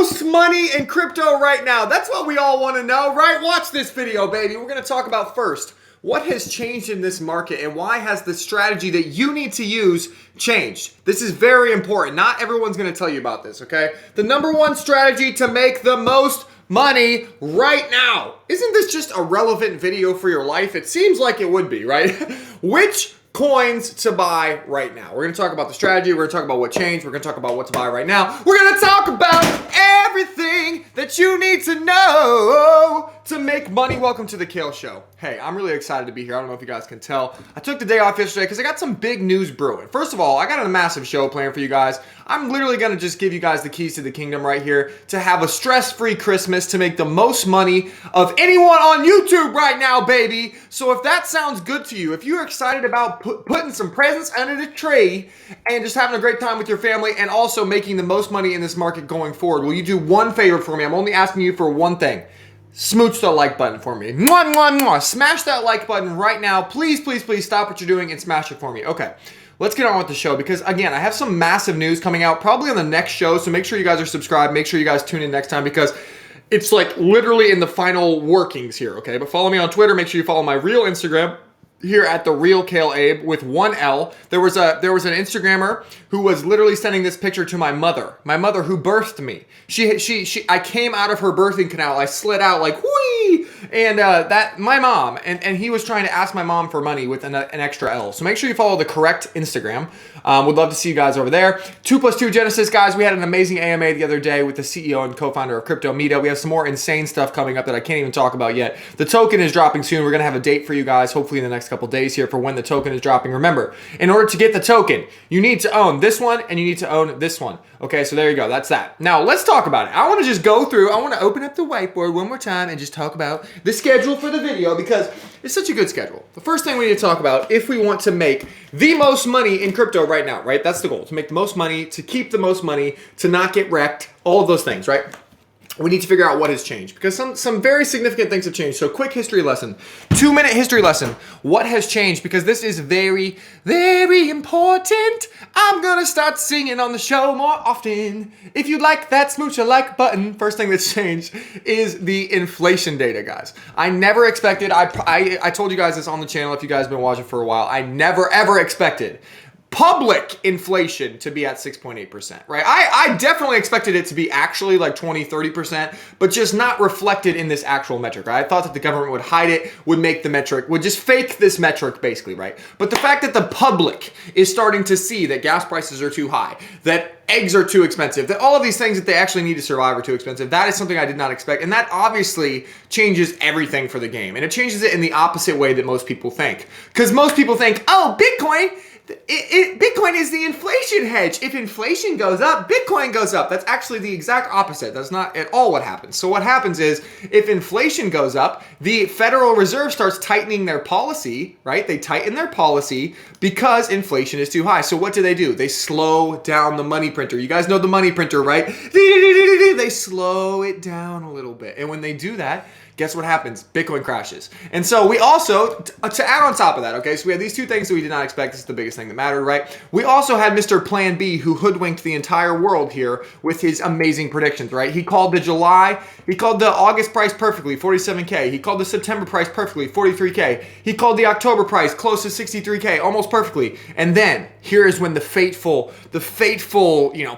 most money in crypto right now? That's what we all want to know, right? Watch this video, baby. We're going to talk about first, what has changed in this market and why has the strategy that you need to use changed? This is very important. Not everyone's going to tell you about this, okay? The number one strategy to make the most money right now. Isn't this just a relevant video for your life? It seems like it would be, right? Which coins to buy right now? We're going to talk about the strategy. We're going to talk about what changed. We're going to talk about what to buy right now. We're going to talk about everything that you need to know to make money. Welcome to the Kale Show. Hey, I'm really excited to be here. I don't know if you guys can tell. I took the day off yesterday because I got some big news brewing. First of all, I got a massive show planned for you guys. I'm literally going to just give you guys the keys to the kingdom right here to have a stress-free Christmas, to make the most money of anyone on YouTube right now, baby. So if that sounds good to you, if you're excited about putting some presents under the tree and just having a great time with your family and also making the most money in this market going forward, will you do one favor for me? I'm only asking you for one thing. Smooch the like button for me. Mwah, mwah, mwah. Smash that like button right now. Please, please, please stop what you're doing and smash it for me. Okay, let's get on with the show because, again, I have some massive news coming out probably on the next show, so make sure you guys are subscribed. Make sure you guys tune in next time because it's like literally in the final workings here, okay? But follow me on Twitter. Make sure you follow my real Instagram here at the real Kale Abe with one L. There was an Instagrammer who was literally sending this picture to my mother who birthed me. I came out of her birthing canal. I slid out like whee, and that my mom and he was trying to ask my mom for money with an extra L. So make sure you follow the correct Instagram. Would love to see you guys over there. 2+2 Genesis, guys. We had an amazing AMA the other day with the CEO and co-founder of Crypto Media. We have some more insane stuff coming up that I can't even talk about yet. The token is dropping soon. We're gonna have a date for you guys, hopefully in the next couple days here for when the token is dropping. Remember, in order to get the token, you need to own this one and you need to own this one. Okay, so there you go. That's that. Now let's talk about it. I want to just go through. I want to open up the whiteboard one more time and just talk about the schedule for the video because it's such a good schedule. The first thing we need to talk about, if we want to make the most money in crypto right now, right? That's the goal, to make the most money, to keep the most money, to not get wrecked, all of those things, right? We need to figure out what has changed because some very significant things have changed. So quick history lesson, 2-minute history lesson. What has changed? Because this is very, very important. I'm gonna start singing on the show more often. If you like that, smooch a like button. First thing that's changed is the inflation data, guys. I never expected, I told you guys this on the channel if you guys have been watching for a while, I never ever expected public inflation to be at 6.8%, right? I definitely expected it to be actually like 20, 30%, but just not reflected in this actual metric, right? I thought that the government would hide it, would make the metric, would just fake this metric basically, right? But the fact that the public is starting to see that gas prices are too high, that eggs are too expensive, that all of these things that they actually need to survive are too expensive, that is something I did not expect. And that obviously changes everything for the game. And it changes it in the opposite way that most people think. Because most people think, oh, Bitcoin is the inflation hedge. If inflation goes up, Bitcoin goes up. That's actually the exact opposite. That's not at all what happens. So what happens is if inflation goes up, the Federal Reserve starts tightening their policy, right? They tighten their policy because inflation is too high. So what do? They slow down the money printer. You guys know the money printer, right? They slow it down a little bit. And when they do that, guess what happens? Bitcoin crashes. And so we also, to add on top of that, okay, so we had these two things that we did not expect. This is the biggest thing that mattered, right? We also had Mr. Plan B who hoodwinked the entire world here with his amazing predictions, right? He called the August price perfectly, 47K. He called the September price perfectly, 43K. He called the October price close to 63K, almost perfectly. And then here is when the fateful,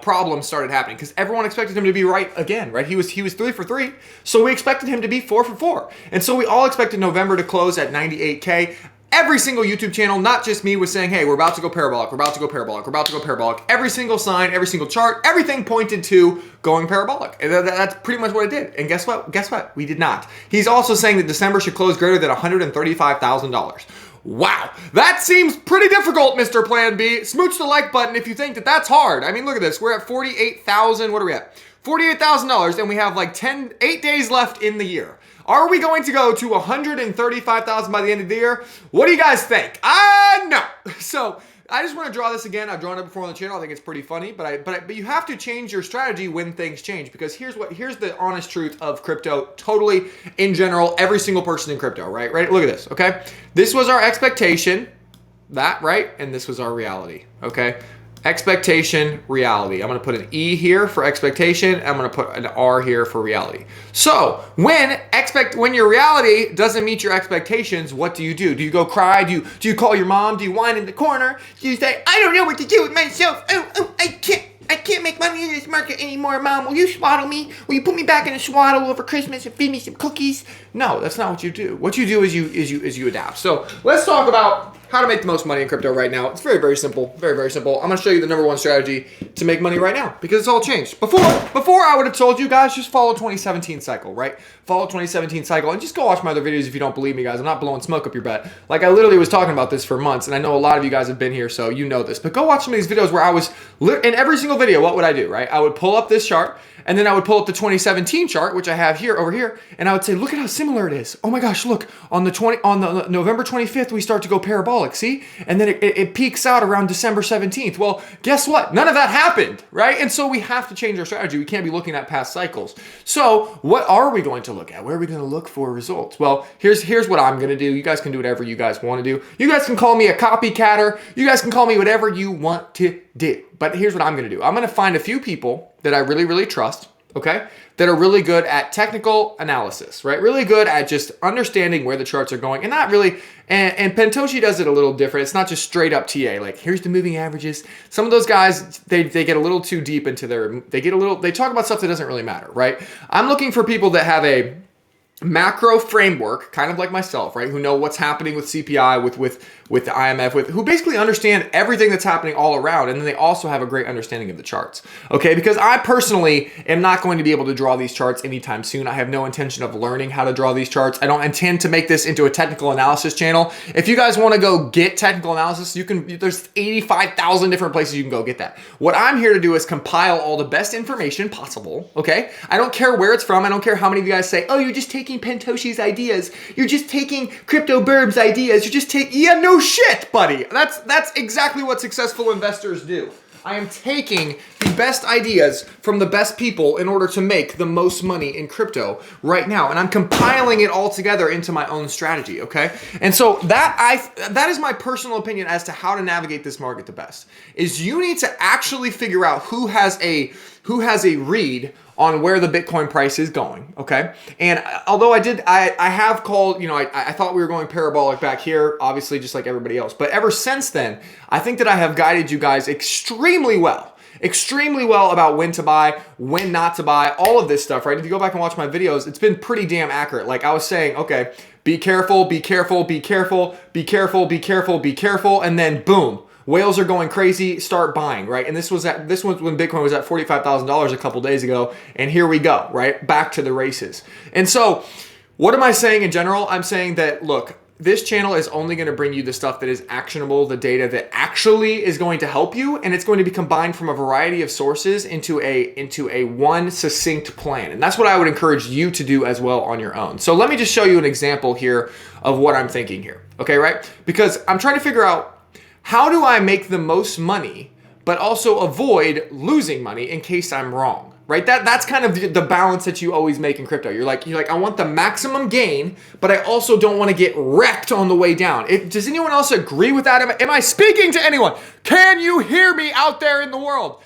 problem started happening because everyone expected him to be right again, right? He was 3 for 3. So we expected him to be 4 for 4. And so we all expected November to close at 98K. Every single YouTube channel, not just me, was saying, hey, we're about to go parabolic, we're about to go parabolic, we're about to go parabolic. Every single sign, every single chart, everything pointed to going parabolic. And that's pretty much what it did. And guess what? Guess what? We did not. He's also saying that December should close greater than $135,000. Wow, that seems pretty difficult, Mr. Plan B. Smooch the like button if you think that that's hard. I mean, look at this. We're at 48,000. What are we at? $48,000, and we have like 8 days left in the year. Are we going to go to 135,000 by the end of the year? What do you guys think? No. So I just want to draw this again. I've drawn it before on the channel. I think it's pretty funny, but you have to change your strategy when things change because here's the honest truth of crypto. Totally in general, every single person in crypto, right? Look at this. Okay, this was our expectation, that right, and this was our reality. Okay. expectation, reality. I'm going to put an E here for expectation. I'm going to put an R here for reality. So when your reality doesn't meet your expectations, what do? Do you go cry? Do you call your mom? Do you whine in the corner? Do you say, I don't know what to do with myself? I can't make money in this market anymore, Mom. Will you swaddle me? Will you put me back in a swaddle over Christmas and feed me some cookies? No, that's not what you do. What you do is you adapt. So let's talk about how to make the most money in crypto right now. It's very, very simple. Very, very simple. I'm going to show you the number one strategy to make money right now because it's all changed. Before I would have told you guys, just follow 2017 cycle, right? Follow 2017 cycle and just go watch my other videos if you don't believe me, guys. I'm not blowing smoke up your butt. Like I literally was talking about this for months and I know a lot of you guys have been here, so you know this. But go watch some of these videos where I was, in every single video, what would I do, right? I would pull up this chart and then I would pull up the 2017 chart, which I have here, over here, and I would say, look at how similar it is. Oh my gosh, look, on the November 25th, we start to go parabolic, see? And then it peaks out around December 17th. Well, guess what? None of that happened, right? And so we have to change our strategy. We can't be looking at past cycles. So what are we going to look at? Where are we going to look for results? Well, here's what I'm going to do. You guys can do whatever you guys want to do. You guys can call me a copycatter. You guys can call me whatever you want to do. But here's what I'm going to do. I'm going to find a few people that I really, really trust, okay, that are really good at technical analysis, right? Really good at just understanding where the charts are going and not really, and Pentoshi does it a little different. It's not just straight up TA, like here's the moving averages. Some of those guys, they get a little too deep into they talk about stuff that doesn't really matter, right? I'm looking for people that have a macro framework, kind of like myself, right? Who know what's happening with CPI, with the IMF, who basically understand everything that's happening all around, and then they also have a great understanding of the charts, okay? Because I personally am not going to be able to draw these charts anytime soon. I have no intention of learning how to draw these charts. I don't intend to make this into a technical analysis channel. If you guys want to go get technical analysis, there's 85,000 different places you can go get that. What I'm here to do is compile all the best information possible, okay? I don't care where it's from. I don't care how many of you guys say, oh, you're just taking Pentoshi's ideas. You're just taking Crypto Burb's ideas. You're just taking, yeah, no shit, buddy. That's exactly what successful investors do. I am taking the best ideas from the best people in order to make the most money in crypto right now. And I'm compiling it all together into my own strategy, okay? And so that is my personal opinion as to how to navigate this market the best. Is you need to actually figure out who has a read on where the Bitcoin price is going, okay? And although I have called, I thought we were going parabolic back here, obviously just like everybody else. But ever since then, I think that I have guided you guys extremely well about when to buy, when not to buy, all of this stuff, right? If you go back and watch my videos, it's been pretty damn accurate. Like I was saying, okay, be careful, be careful, be careful, be careful, be careful, be careful, and then boom. Whales are going crazy, start buying, right? And this was when Bitcoin was at $45,000 a couple days ago, and here we go, right? Back to the races. And so, what am I saying in general? I'm saying that, look, this channel is only going to bring you the stuff that is actionable, the data that actually is going to help you, and it's going to be combined from a variety of sources into a one succinct plan. And that's what I would encourage you to do as well on your own. So let me just show you an example here of what I'm thinking here, okay, right? Because I'm trying to figure out, how do I make the most money, but also avoid losing money in case I'm wrong, right? That's kind of the balance that you always make in crypto. You're like, I want the maximum gain, but I also don't want to get wrecked on the way down. Does anyone else agree with that? Am I speaking to anyone? Can you hear me out there in the world?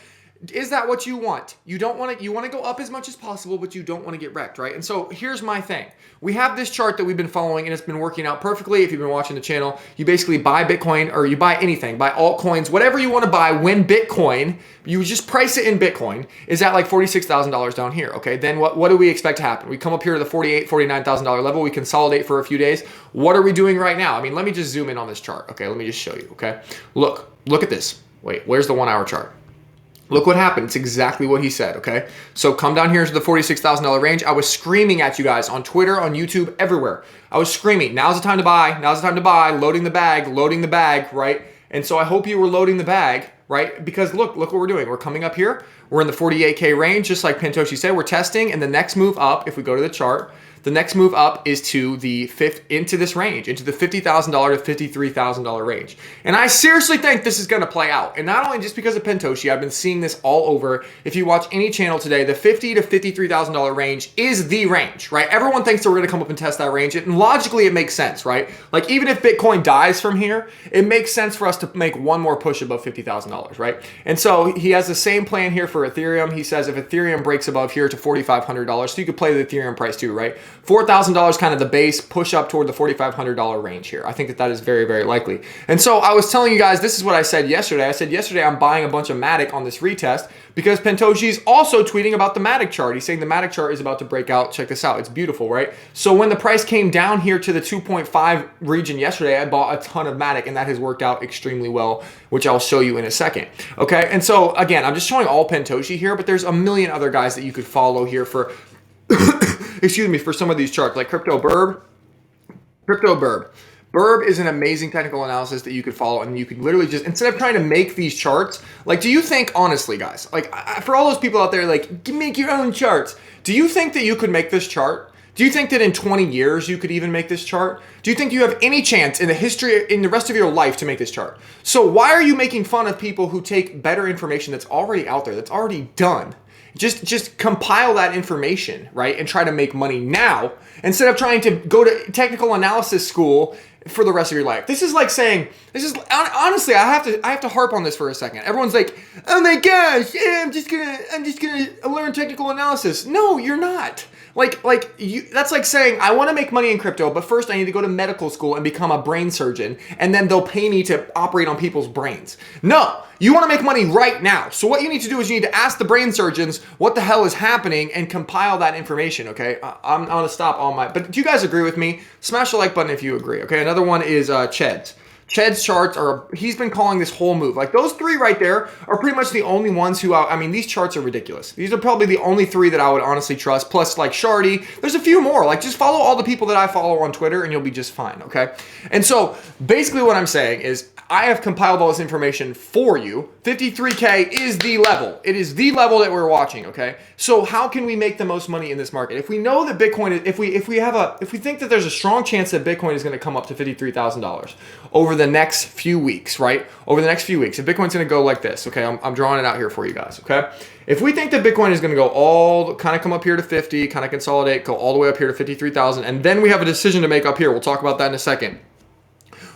Is that what you want? You want to go up as much as possible, but you don't want to get wrecked, right? And so here's my thing. We have this chart that we've been following and it's been working out perfectly. If you've been watching the channel, you basically buy Bitcoin or you buy anything, buy altcoins, whatever you want to buy when Bitcoin, you just price it in Bitcoin, is at like $46,000 down here, okay? Then what do we expect to happen? We come up here to the $48,000, $49,000 level. We consolidate for a few days. What are we doing right now? I mean, let me just zoom in on this chart, okay? Let me just show you, okay? Look at this. Wait, where's the 1 hour chart? Look what happened. It's exactly what he said, okay? So come down here to the $46,000 range. I was screaming at you guys on Twitter, on YouTube, everywhere. I was screaming, now's the time to buy, now's the time to buy, loading the bag, right? And so I hope you were loading the bag, right? Because look what we're doing. We're coming up here. We're in the 48K range, just like Pentoshi said. We're testing, and the next move up, if we go to the chart, The next move up is to into this range, into the $50,000 to $53,000 range. And I seriously think this is going to play out. And not only just because of Pentoshi, I've been seeing this all over. If you watch any channel today, the $50,000 to $53,000 range is the range, right? Everyone thinks that we're going to come up and test that range. And logically, it makes sense, right? Like even if Bitcoin dies from here, it makes sense for us to make one more push above $50,000, right? And so he has the same plan here for Ethereum. He says if Ethereum breaks above here to $4,500, so you could play the Ethereum price too, right? $4,000 kind of the base, push up toward the $4,500 range here. I think that is very, very likely. And so I was telling you guys, this is what I said yesterday. I said yesterday I'm buying a bunch of Matic on this retest because Pentoshi's also tweeting about the Matic chart. He's saying the Matic chart is about to break out. Check this out. It's beautiful, right? So when the price came down here to the 2.5 region yesterday, I bought a ton of Matic, and that has worked out extremely well, which I'll show you in a second. Okay, and so again, I'm just showing all Pentoshi here, but there's a million other guys that you could follow here for, excuse me, for some of these charts, like Crypto Burb. Burb is an amazing technical analysis that you could follow, and you could literally just, instead of trying to make these charts, like, do you think, honestly, guys, like, for all those people out there, like, make your own charts, do you think that you could make this chart? Do you think that in 20 years you could even make this chart? Do you think you have any chance in the rest of your life to make this chart? So why are you making fun of people who take better information that's already out there, that's already done? Just compile that information, right? And try to make money now instead of trying to go to technical analysis school for the rest of your life. This is like saying, honestly, I have to harp on this for a second. Everyone's like, oh my gosh, yeah, I'm just gonna learn technical analysis. No, you're not. That's like saying, I want to make money in crypto, but first I need to go to medical school and become a brain surgeon, and then they'll pay me to operate on people's brains. No, you want to make money right now. So what you need to do is you need to ask the brain surgeons what the hell is happening and compile that information, okay? I'm going to stop all but do you guys agree with me? Smash the like button if you agree, okay? Another one is Ched's. Ched's charts he's been calling this whole move. Like those three right there are pretty much the only ones who, I mean, these charts are ridiculous. These are probably the only three that I would honestly trust. Plus like Shardy, there's a few more. Like just follow all the people that I follow on Twitter and you'll be just fine, okay? And so basically what I'm saying is I have compiled all this information for you. 53K is the level. It is the level that we're watching, okay? So how can we make the most money in this market? If we know that Bitcoin, if we think that there's a strong chance that Bitcoin is going to come up to $53,000 over the next few weeks, right? Over the next few weeks, if Bitcoin's going to go like this, okay? I'm drawing it out here for you guys, okay? If we think that Bitcoin is going to go come up here to 50, kind of consolidate, go all the way up here to 53,000, and then we have a decision to make up here. We'll talk about that in a second.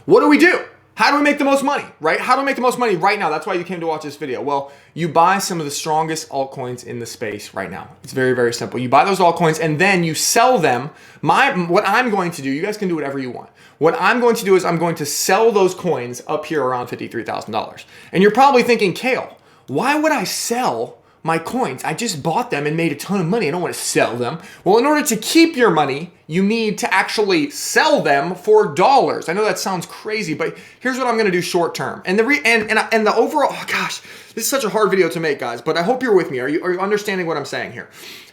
What do we do? How do we make the most money, right? How do we make the most money right now? That's why you came to watch this video. Well, you buy some of the strongest altcoins in the space right now. It's very, very simple. You buy those altcoins and then you sell them. What I'm going to do, you guys can do whatever you want. What I'm going to do is I'm going to sell those coins up here around $53,000. And you're probably thinking, Kale, why would I sell my coins? I just bought them and made a ton of money. I don't want to sell them. Well, in order to keep your money, you need to actually sell them for dollars. I know that sounds crazy, but here's what I'm going to do short term. And the overall, oh gosh, this is such a hard video to make, guys, but I hope you're with me. Are you understanding what I'm saying here?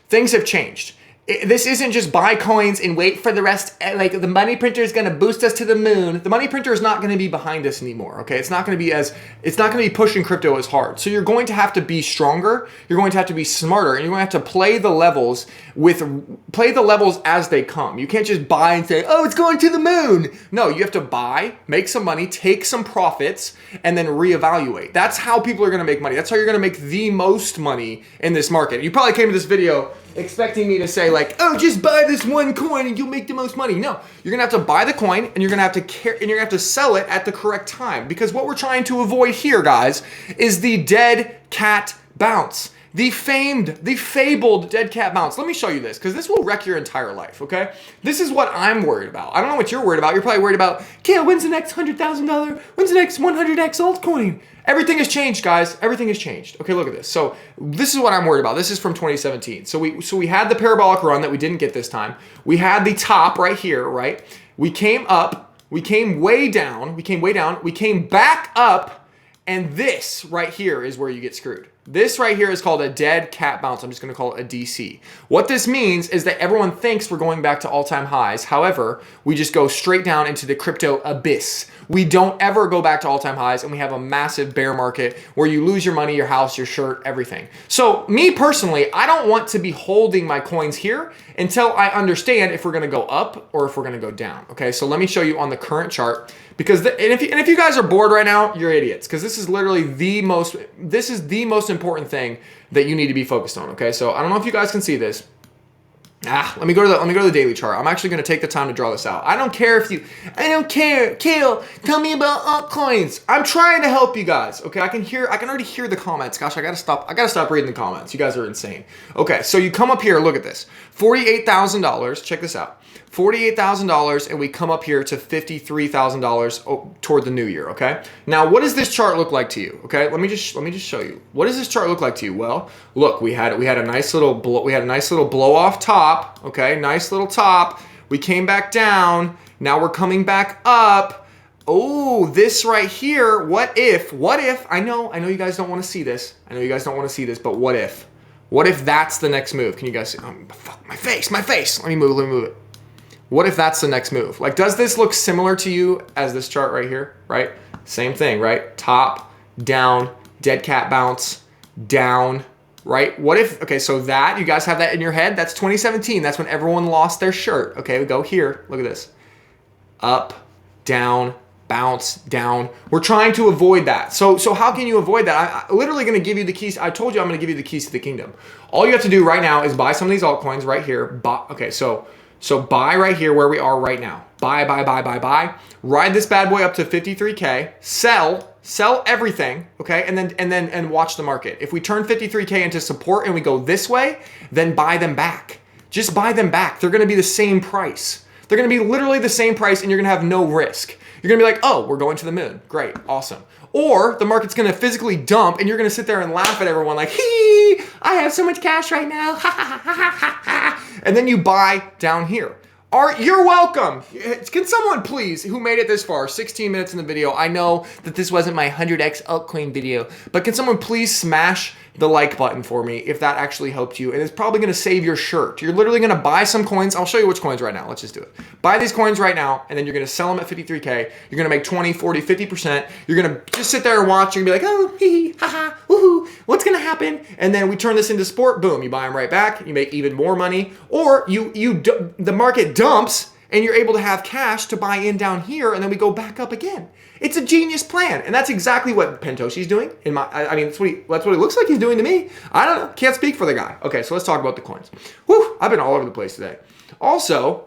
Things have changed. This isn't just buy coins and wait for the rest. Like the money printer is going to boost us to the moon. The money printer is not going to be behind us anymore. Okay, it's not going to be pushing crypto as hard. So you're going to have to be stronger. You're going to have to be smarter, and you're going to have to play the levels as they come. You can't just buy and say, oh, it's going to the moon. No, you have to buy, make some money, take some profits, and then reevaluate. That's how people are going to make money. That's how you're going to make the most money in this market. You probably came to this video expecting me to say like, oh, just buy this one coin and you'll make the most money. No, you're gonna have to buy the coin and you're gonna have to sell it at the correct time, because what we're trying to avoid here, guys, is the dead cat bounce. The fabled dead cat bounce. Let me show you this, because this will wreck your entire life, okay? This is what I'm worried about. I don't know what you're worried about. You're probably worried about, Kale, when's the next $100,000? When's the next 100x altcoin? Everything has changed, guys. Everything has changed. Okay, look at this. So this is what I'm worried about. This is from 2017. So we had the parabolic run that we didn't get this time. We had the top right here, right? We came up. We came way down. We came back up. And this right here is where you get screwed. This right here is called a dead cat bounce. I'm just going to call it a DC. What this means is that everyone thinks we're going back to all-time highs. However, we just go straight down into the crypto abyss. We don't ever go back to all-time highs, and we have a massive bear market where you lose your money, your house, your shirt, everything. So me personally, I don't want to be holding my coins here until I understand if we're going to go up or if we're going to go down. Okay, so let me show you on the current chart, because if you guys are bored right now, you're idiots, because this is literally the most important thing that you need to be focused on. Okay, so I don't know if you guys can see this. Let me go to the daily chart. I'm actually going to take the time to draw this out. I don't care, Kale, tell me about altcoins. I'm trying to help you guys. Okay, I can already hear the comments. Gosh, I gotta stop reading the comments. You guys are insane. Okay, so you come up here, look at this. $48,000, check this out. $48,000, and we come up here to $53,000 toward the new year, okay? Now, what does this chart look like to you? Okay, let me just show you. What does this chart look like to you? Well, look, we had a nice little blow off top, okay? Nice little top. We came back down. Now we're coming back up. Oh, this right here, what if, I know you guys don't want to see this. But what if? What if that's the next move? Can you guys see? Fuck, my face. Let me move it. What if that's the next move? Like, does this look similar to you as this chart right here, right? Same thing, right? Top, down, dead cat bounce, down, right? What if, okay, so that, you guys have that in your head? That's 2017. That's when everyone lost their shirt. Okay, we go here. Look at this. Up, down, bounce, down. We're trying to avoid that. So how can you avoid that? I'm literally going to give you the keys. I told you I'm going to give you the keys to the kingdom. All you have to do right now is buy some of these altcoins right here. Okay, so buy right here where we are right now. Buy. Ride this bad boy up to 53K. Sell everything, okay? And watch the market. If we turn 53K into support and we go this way, then buy them back. Just buy them back. They're going to be the same price. They're going to be literally the same price, and you're going to have no risk. You're going to be like, oh, we're going to the moon. Great, awesome. Or the market's going to physically dump, and you're going to sit there and laugh at everyone like, hee, I have so much cash right now. And then you buy down here. You're welcome. Can someone please, who made it this far, 16 minutes in the video, I know that this wasn't my 100x altcoin video, but can someone please smash the like button for me if that actually helped you? And it's probably going to save your shirt. You're literally going to buy some coins. I'll show you which coins right now. Let's just do it. Buy these coins right now, and then you're going to sell them at 53K. You're going to make 20, 40, 50%. You're going to just sit there and watch. You're going to be like, oh, hee, ha, ha, woohoo, what's going to happen? And then we turn this into sport. Boom, you buy them right back. You make even more money. Or the market dumps, and you're able to have cash to buy in down here, and then we go back up again. It's a genius plan, and that's exactly what Pentoshi's doing. That's what it looks like he's doing to me. I don't know, can't speak for the guy. Okay, so let's talk about the coins. Whew, I've been all over the place today. Also,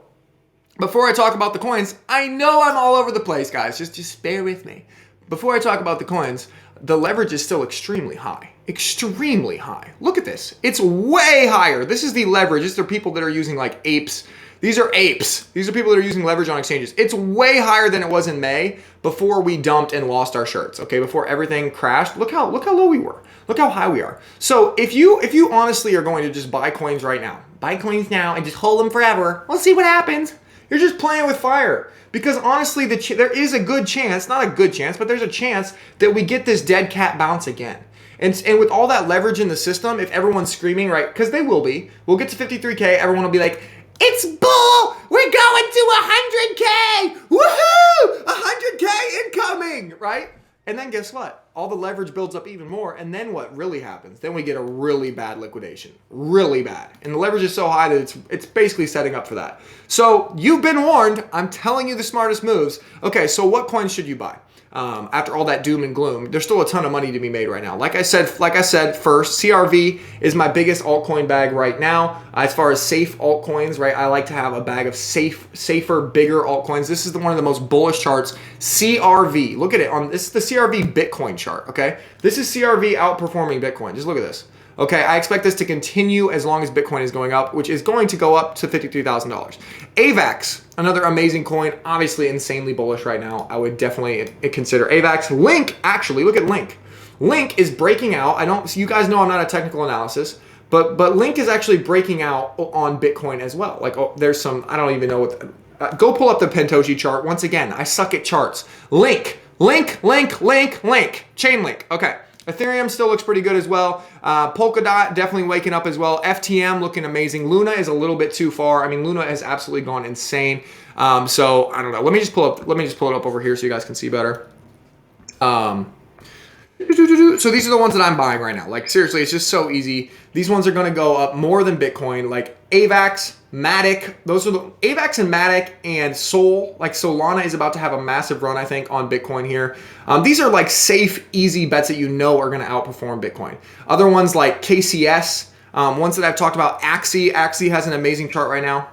before I talk about the coins, I know I'm all over the place, guys. Just bear with me. Before I talk about the coins, the leverage is still extremely high. Extremely high. Look at this. It's way higher. This is the leverage. These are people that are using like apes. These are apes. These are people that are using leverage on exchanges. It's way higher than it was in May before we dumped and lost our shirts. Okay, before everything crashed. Look how low we were. Look how high we are. So if you honestly are going to just buy coins right now, buy coins now and just hold them forever, we'll see what happens. You're just playing with fire. Because honestly, there is a good chance, not a good chance, but there's a chance that we get this dead cat bounce again. And with all that leverage in the system, if everyone's screaming, right, because they will be, we'll get to 53K, everyone will be like, it's bull! We're going to 100K! Woohoo! 100K incoming, right? And then guess what? All the leverage builds up even more, and then what really happens? Then we get a really bad liquidation. Really bad. And the leverage is so high that it's basically setting up for that. So you've been warned. I'm telling you the smartest moves. Okay, so what coins should you buy? After all that doom and gloom, there's still a ton of money to be made right now. Like I said first, CRV is my biggest altcoin bag right now. As far as safe altcoins, right? I like to have a bag of safer, bigger altcoins. This is one of the most bullish charts. CRV, look at it. This is the CRV Bitcoin chart, okay? This is CRV outperforming Bitcoin. Just look at this. Okay, I expect this to continue as long as Bitcoin is going up, which is going to go up to $53,000. AVAX, another amazing coin, obviously insanely bullish right now. I would definitely consider AVAX. Link, actually, look at Link. Link is breaking out. You guys know I'm not a technical analysis, but Link is actually breaking out on Bitcoin as well. Like, there's some, I don't even know what, go pull up the Pentoshi chart. Once again, I suck at charts. Link, Chainlink. Okay. Ethereum still looks pretty good as well. Polkadot definitely waking up as well. FTM looking amazing. Luna is a little bit too far. I mean, Luna has absolutely gone insane. So I don't know. Let me just pull it up over here so you guys can see better. So these are the ones that I'm buying right now. Like seriously, it's just so easy. These ones are going to go up more than Bitcoin. Like AVAX, Matic, those are the AVAX and Matic and Sol. Like Solana is about to have a massive run, I think, on Bitcoin here. These are like safe, easy bets that you know are going to outperform Bitcoin. Other ones like KCS, ones that I've talked about. Axie has an amazing chart right now.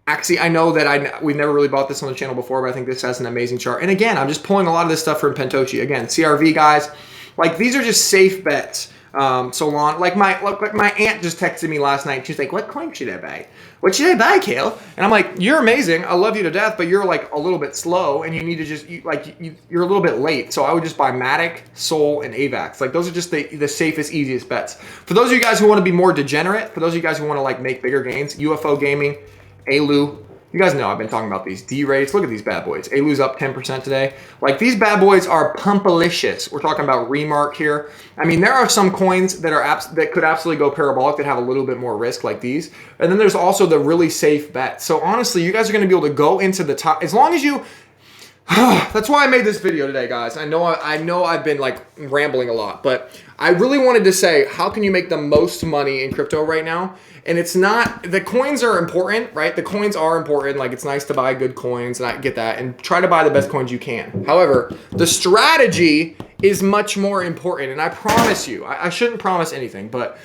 Actually, I know that we've never really bought this on the channel before, but I think this has an amazing chart. And again, I'm just pulling a lot of this stuff from Pentochi. Again, CRV guys, like these are just safe bets. Solana, like my aunt just texted me last night. She's like, "What coin should I buy? What should I buy, Kale?" And I'm like, "You're amazing. I love you to death, but you're like a little bit slow, and you need to just you're a little bit late. So I would just buy Matic, Sol, and AVAX. Like those are just the safest, easiest bets. For those of you guys who want to be more degenerate, for those of you guys who want to like make bigger gains, UFO gaming. ALU, you guys know I've been talking about these D-rates. Look at these bad boys. ALU's up 10% today. Like these bad boys are pumpalicious. We're talking about Remark here. I mean, there are some coins that could absolutely go parabolic that have a little bit more risk like these. And then there's also the really safe bets. So honestly, you guys are going to be able to go into the top as long as you. That's why I made this video today, guys. I know I've been like rambling a lot, but I really wanted to say, how can you make the most money in crypto right now? And it's not, the coins are important, right? The coins are important. Like it's nice to buy good coins, and I get that, and try to buy the best coins you can. However, the strategy is much more important. And I promise you, I shouldn't promise anything, but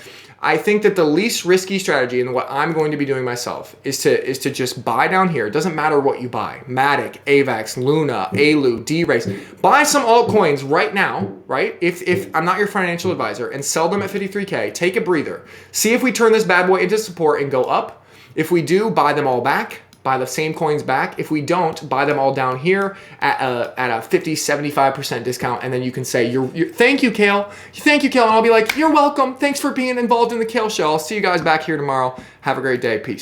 I think that the least risky strategy, and what I'm going to be doing myself, is to just buy down here. It doesn't matter what you buy. Matic, AVAX, Luna, ALU, D-Race. Buy some altcoins right now, right? If I'm not your financial advisor, and sell them at 53K. Take a breather. See if we turn this bad boy into support and go up. If we do, buy them all back. Buy the same coins back. If we don't, buy them all down here at a 50, 75% discount. And then you can say, thank you, Kale. Thank you, Kale. And I'll be like, you're welcome. Thanks for being involved in the Kale Show. I'll see you guys back here tomorrow. Have a great day. Peace.